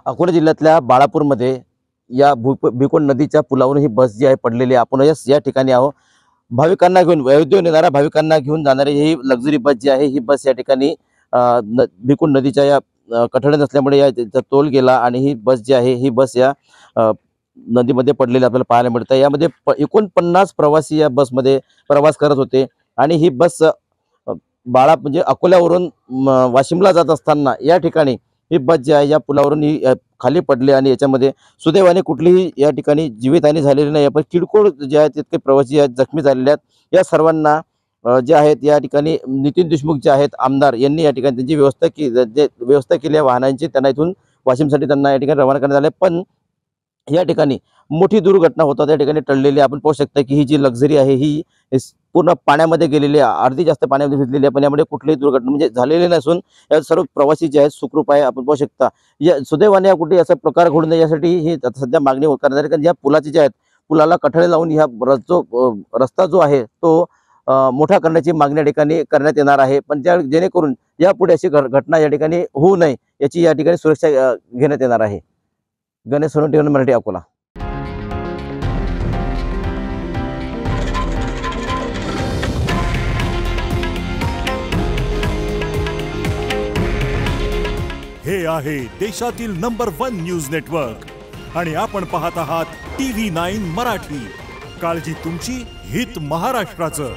अकोला जिल्ह्यातल्या बाळापूरमध्ये या भिकोण नदीच्या पुलावरून ही बस जी आहे पडलेली आहे। आपण या ठिकाणी आहोत। भाविकांना घेऊन अयोध्येहून येणाऱ्या भाविकांना घेऊन जाणारी ही लक्झरी बस जी आहे ही बस या ठिकाणी भिकोण नदीच्या या कठडे नसल्यामुळे या तोल गेला आणि ही बस जी आहे ही बस या नदीमध्ये पडलेली आपल्याला पाहायला मिळतं। यामध्ये 49 प्रवासी या बसमध्ये प्रवास करत होते आणि ही बस म्हणजे अकोल्यावरून वाशिमला जात असताना या ठिकाणी ही बस जी आहे या पुलावरून ही खाली पडली आणि याच्यामध्ये सुदैवाने कुठलीही या ठिकाणी जीवितहानी झालेली नाही, पण किरकोळ जे आहेत तितके प्रवासी आहेत जखमी झालेले आहेत। या सर्वांना जे आहेत या ठिकाणी नितीन देशमुख जे आहेत आमदार यांनी या ठिकाणी त्यांची व्यवस्था केली आहे वाहनांची, त्यांना इथून वाशिमसाठी त्यांना या ठिकाणी रवाना करण्यात आले। पण या ठिकाणी मोठी दुर्घटना होता त्या ठिकाणी टळलेली आपण पाहू शकता की ही जी लक्झरी आहे ही पूर्ण पाण्यामध्ये गेलेली आहे, अर्धी जास्त पाण्यामध्ये भिजलेली आहे, पण यामध्ये कुठलीही दुर्घटना म्हणजे झालेली नसून या सर्व प्रवासी जे आहेत सुखरूप आहे। आपण पाहू शकता या सुदैवाने कुठे असा प्रकार घडू नये यासाठी ही सध्या मागणी करण्यात आली, कारण या पुलाचे जे आहेत पुलाला कठडे लावून ह्या रस्ता जो आहे तो मोठा करण्याची मागणी या ठिकाणी करण्यात येणार आहे। पण जेणेकरून यापुढे अशी घटना या ठिकाणी होऊ नये याची या ठिकाणी सुरक्षा घेण्यात येणार आहे। गणेश सोनवणे, मराठी, अकोला। हे आहे देशातील नंबर 1 न्यूज नेटवर्क आणि आपण पाहत आहात TV9 मराठी। काळजी तुमची, हित महाराष्ट्राचं।